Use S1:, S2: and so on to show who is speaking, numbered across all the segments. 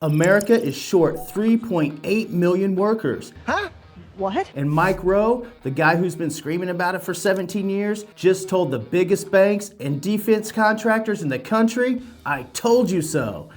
S1: America is short 3.8 million workers.
S2: Huh? What?
S1: And Mike Rowe, the guy who's been screaming about it for 17 years, just told the biggest banks and defense contractors in the country, "I told you so."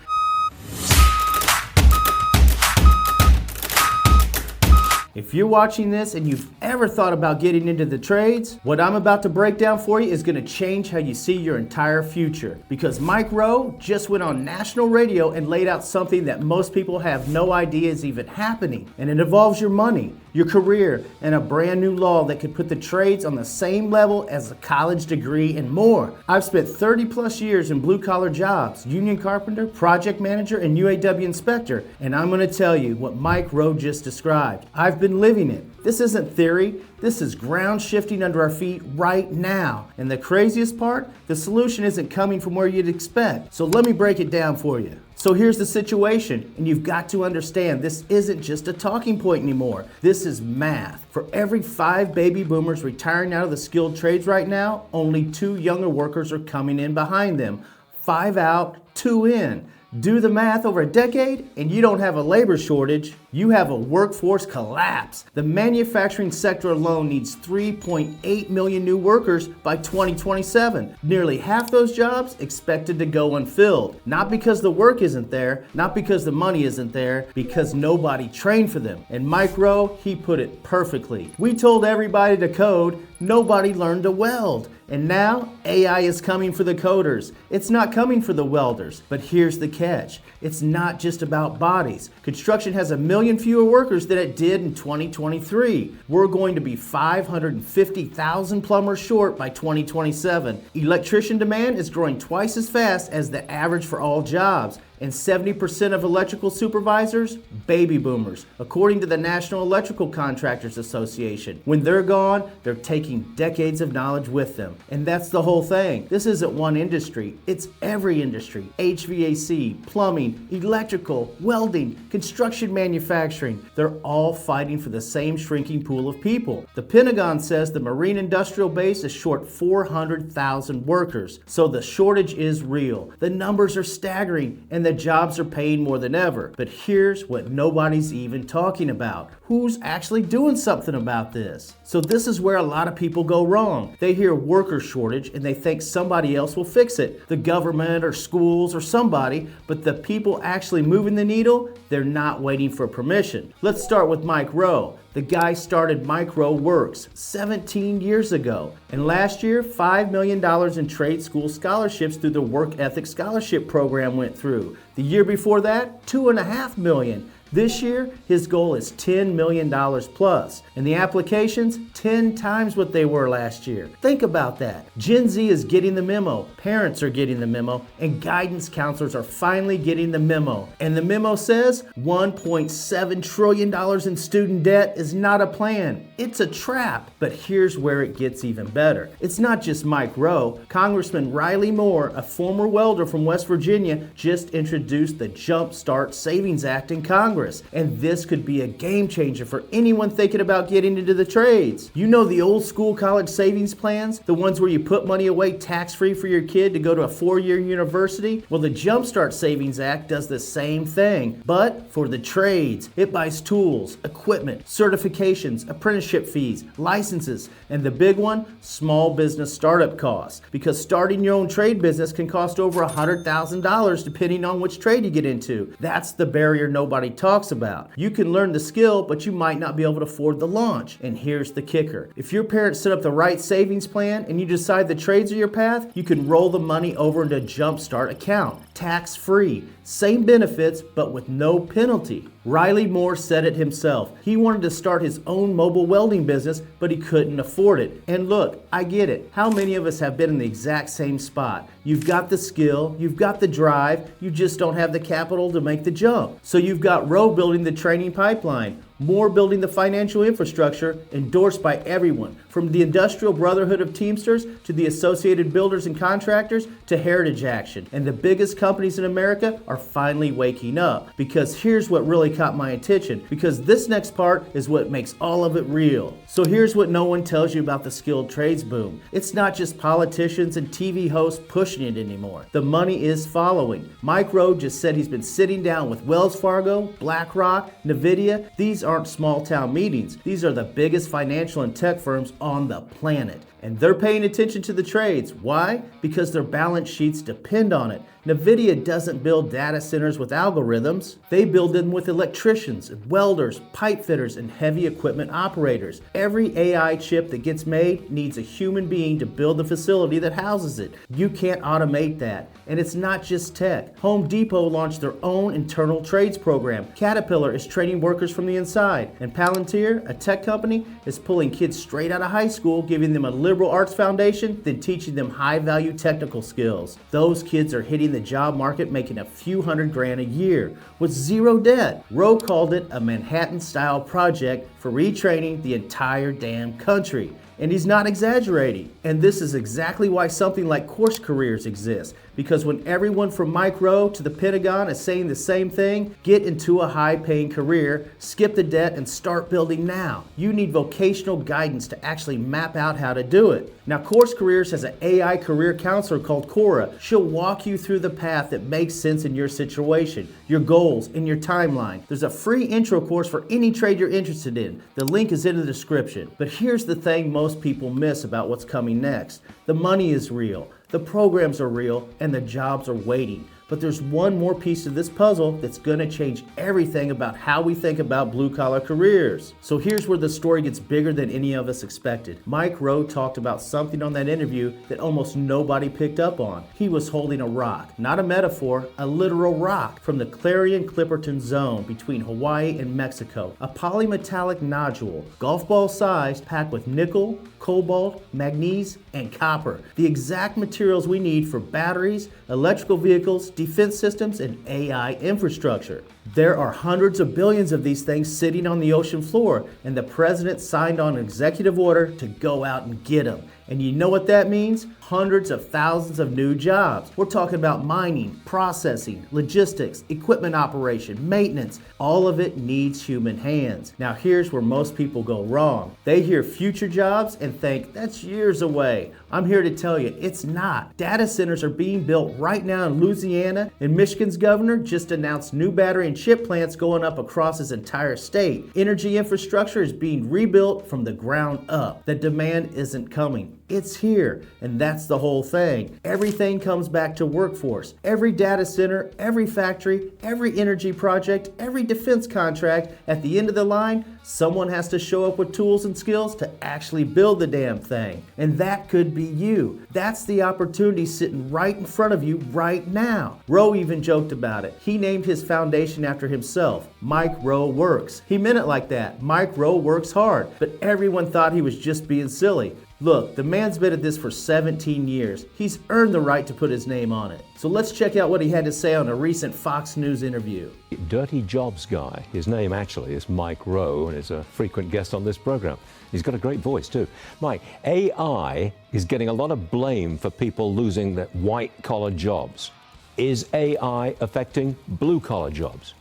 S1: If you're watching this and you've ever thought about getting into the trades, what I'm about to break down for you is going to change how you see your entire future. Because Mike Rowe just went on national radio and laid out something that most people have no idea is even happening. And it involves your money, your career, and a brand new law that could put the trades on the same level as a college degree and more. I've spent 30 plus years in blue collar jobs, union carpenter, project manager, and UAW inspector, and I'm going to tell you what Mike Rowe just described. I've been living it. This isn't theory. This is ground shifting under our feet right now. And the craziest part, the solution isn't coming from where you'd expect. So let me break it down for you. So here's the situation, and you've got to understand this isn't just a talking point anymore. This is math. For every 5 baby boomers retiring out of the skilled trades right now, only 2 younger workers are coming in behind them. 5 out, 2 in. Do the math over a decade, and you don't have a labor shortage, you have a workforce collapse. The manufacturing sector alone needs 3.8 million new workers by 2027. Nearly half those jobs expected to go unfilled. Not because the work isn't there, not because the money isn't there, because nobody trained for them. And Mike Rowe, he put it perfectly. We told everybody to code, nobody learned to weld. And now, AI is coming for the coders. It's not coming for the welders. But here's the catch. It's not just about bodies. Construction has 1 million fewer workers than it did in 2023. We're going to be 550,000 plumbers short by 2027. Electrician demand is growing twice as fast as the average for all jobs. And 70% of electrical supervisors, baby boomers, according to the National Electrical Contractors Association. When they're gone, they're taking decades of knowledge with them. And that's the whole thing. This isn't one industry, it's every industry. HVAC, plumbing, electrical, welding, construction manufacturing. They're all fighting for the same shrinking pool of people. The Pentagon says the Marine Industrial Base is short 400,000 workers. So the shortage is real. The numbers are staggering, and the jobs are paying more than ever. But here's what nobody's even talking about. Who's actually doing something about this? So this is where a lot of people go wrong. They hear worker shortage and they think somebody else will fix it. The government or schools or somebody, but the people actually moving the needle, they're not waiting for permission. Let's start with Mike Rowe. The guy started Mike Rowe Works 17 years ago. And last year, $5 million in trade school scholarships through the Work Ethic Scholarship Program went through. The year before that, $2.5 million. This year, his goal is $10 million plus, and the applications, 10 times what they were last year. Think about that. Gen Z is getting the memo, parents are getting the memo, and guidance counselors are finally getting the memo. And the memo says $1.7 trillion in student debt is not a plan. It's a trap. But here's where it gets even better. It's not just Mike Rowe. Congressman Riley Moore, a former welder from West Virginia, just introduced the Jumpstart Savings Act in Congress. And this could be a game changer for anyone thinking about getting into the trades. You know the old school college savings plans? The ones where you put money away tax-free for your kid to go to a 4-year university? Well, the Jumpstart Savings Act does the same thing, but for the trades. It buys tools, equipment, certifications, apprenticeship fees, licenses, and the big one, small business startup costs. Because starting your own trade business can cost over $100,000 depending on which trade you get into. That's the barrier nobody talks about. You can learn the skill, but you might not be able to afford the launch. And here's the kicker. If your parents set up the right savings plan and you decide the trades are your path, you can roll the money over into a Jumpstart account. Tax-free. Same benefits, but with no penalty. Riley Moore said it himself. He wanted to start his own mobile welding business, but he couldn't afford it. And look, I get it. How many of us have been in the exact same spot? You've got the skill, you've got the drive, you just don't have the capital to make the jump. So you've got Rowe building the training pipeline. more building the financial infrastructure endorsed by everyone, from the Industrial Brotherhood of Teamsters to the Associated Builders and Contractors to Heritage Action. And the biggest companies in America are finally waking up, because here's what really caught my attention, because this next part is what makes all of it real. So here's what no one tells you about the skilled trades boom. It's not just politicians and TV hosts pushing it anymore. The money is following. Mike Rowe just said he's been sitting down with Wells Fargo, BlackRock, NVIDIA. These aren't small town meetings. These are the biggest financial and tech firms on the planet. And they're paying attention to the trades. Why? Because their balance sheets depend on it. NVIDIA doesn't build data centers with algorithms. They build them with electricians, welders, pipe fitters, and heavy equipment operators. Every AI chip that gets made needs a human being to build the facility that houses it. You can't automate that. And it's not just tech. Home Depot launched their own internal trades program. Caterpillar is training workers from the inside. And Palantir, a tech company, is pulling kids straight out of high school, giving them a liberal arts foundation, then teaching them high-value technical skills. Those kids are hitting the job market making a few $100,000 a year with zero debt. Rowe called it a Manhattan-style project for retraining the entire damn country. And he's not exaggerating. And this is exactly why something like course careers exists. Because when everyone from Mike Rowe to the Pentagon is saying the same thing, get into a high-paying career, skip the debt, and start building now. You need vocational guidance to actually map out how to do it. Now, Course Careers has an AI career counselor called Cora. She'll walk you through the path that makes sense in your situation, your goals, and your timeline. There's a free intro course for any trade you're interested in. The link is in the description. But here's the thing most people miss about what's coming next. The money is real. The programs are real, and the jobs are waiting. But there's one more piece of this puzzle that's going to change everything about how we think about blue-collar careers. So here's where the story gets bigger than any of us expected. Mike Rowe talked about something on that interview that almost nobody picked up on. He was holding a rock, not a metaphor, a literal rock from the Clarion-Clipperton zone between Hawaii and Mexico. A polymetallic nodule, golf ball sized, packed with nickel, cobalt, manganese, and copper. The exact materials we need for batteries, electrical vehicles, defense systems, and AI infrastructure. There are hundreds of billions of these things sitting on the ocean floor, and the president signed on an executive order to go out and get them. And you know what that means? Hundreds of thousands of new jobs. We're talking about mining, processing, logistics, equipment operation, maintenance. All of it needs human hands. Now here's where most people go wrong. They hear future jobs and think that's years away. I'm here to tell you, it's not. Data centers are being built right now in Louisiana, and Michigan's governor just announced new battery and chip plants going up across his entire state. Energy infrastructure is being rebuilt from the ground up. The demand isn't coming. It's here, and that's the whole thing. Everything comes back to workforce. Every data center, every factory, every energy project, every defense contract, at the end of the line, someone has to show up with tools and skills to actually build the damn thing. And that could be you. That's the opportunity sitting right in front of you right now. Rowe even joked about it. He named his foundation after himself, Mike Rowe Works. He meant it like that. Mike Rowe works hard, but everyone thought he was just being silly. Look, the man's been at this for 17 years. He's earned the right to put his name on it. So let's check out what he had to say on a recent Fox News interview.
S2: Dirty jobs guy. His name actually is Mike Rowe and is a frequent guest on this program. He's got a great voice too. Mike, AI is getting a lot of blame for people losing their white-collar jobs. Is AI affecting blue-collar jobs?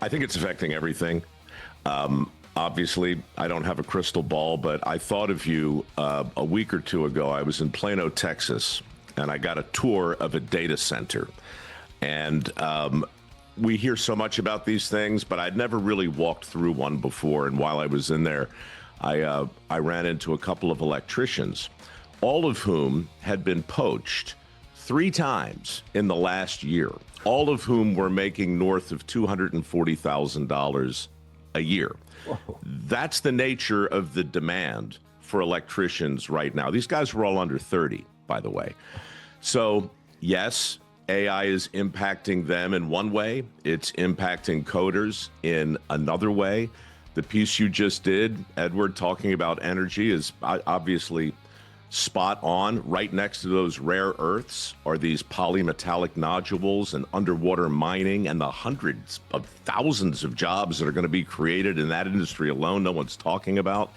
S3: I think it's affecting everything. Obviously, I don't have a crystal ball, but I thought of you a week or two ago. I was in Plano, Texas, and I got a tour of a data center. And we hear so much about these things, but I'd never really walked through one before. And while I was in there, I ran into a couple of electricians, all of whom had been poached 3 times in the last year, all of whom were making north of $240,000 a year. Whoa. That's the nature of the demand for electricians right now. These guys were all under 30, by the way. So, yes, AI is impacting them in one way. It's impacting coders in another way. The piece you just did, Edward, talking about energy is obviously spot on. Right next to those rare earths are these polymetallic nodules and underwater mining and the hundreds of thousands of jobs that are going to be created in that industry alone no one's talking about.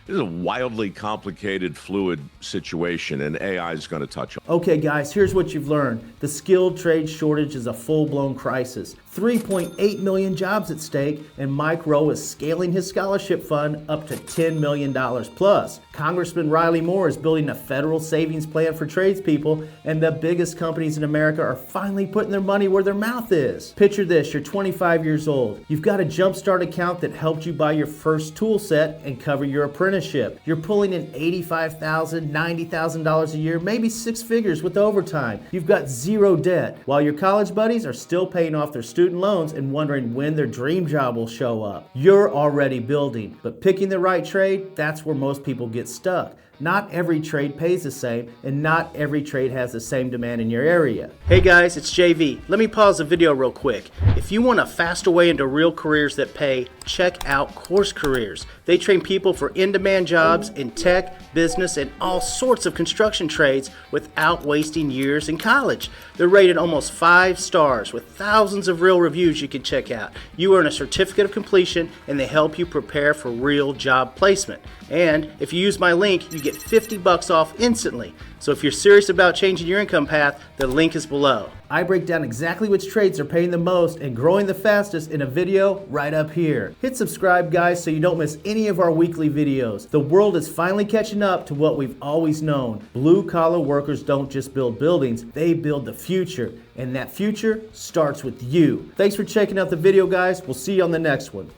S3: This is a wildly complicated, fluid situation, and AI is going to touch on.
S1: Okay guys, here's what you've learned. The skilled trade shortage is a full-blown crisis. 3.8 million jobs at stake, and Mike Rowe is scaling his scholarship fund up to $10 million plus. Congressman Riley Moore is building a federal savings plan for tradespeople, and the biggest companies in America are finally putting their money where their mouth is. Picture this, you're 25 years old. You've got a Jumpstart account that helped you buy your first tool set and cover your apprenticeship. You're pulling in $85,000, $90,000 a year, maybe six figures with overtime. You've got zero debt, while your college buddies are still paying off their student loans and wondering when their dream job will show up. You're already building, but picking the right trade, that's where most people get stuck. Not every trade pays the same, and not every trade has the same demand in your area. Hey guys, it's JV. Let me pause the video real quick. If you want a faster way into real careers that pay, check out Course Careers. They train people for in-demand jobs in tech, business, and all sorts of construction trades without wasting years in college. They're rated almost 5 stars with thousands of real reviews you can check out. You earn a certificate of completion, and they help you prepare for real job placement. And if you use my link, you get $50 off instantly. So if you're serious about changing your income path, the link is below. I break down exactly which trades are paying the most and growing the fastest in a video right up here. Hit subscribe guys so you don't miss any of our weekly videos. The world is finally catching up to what we've always known. Blue collar workers don't just build buildings, they build the future. And that future starts with you. Thanks for checking out the video guys. We'll see you on the next one.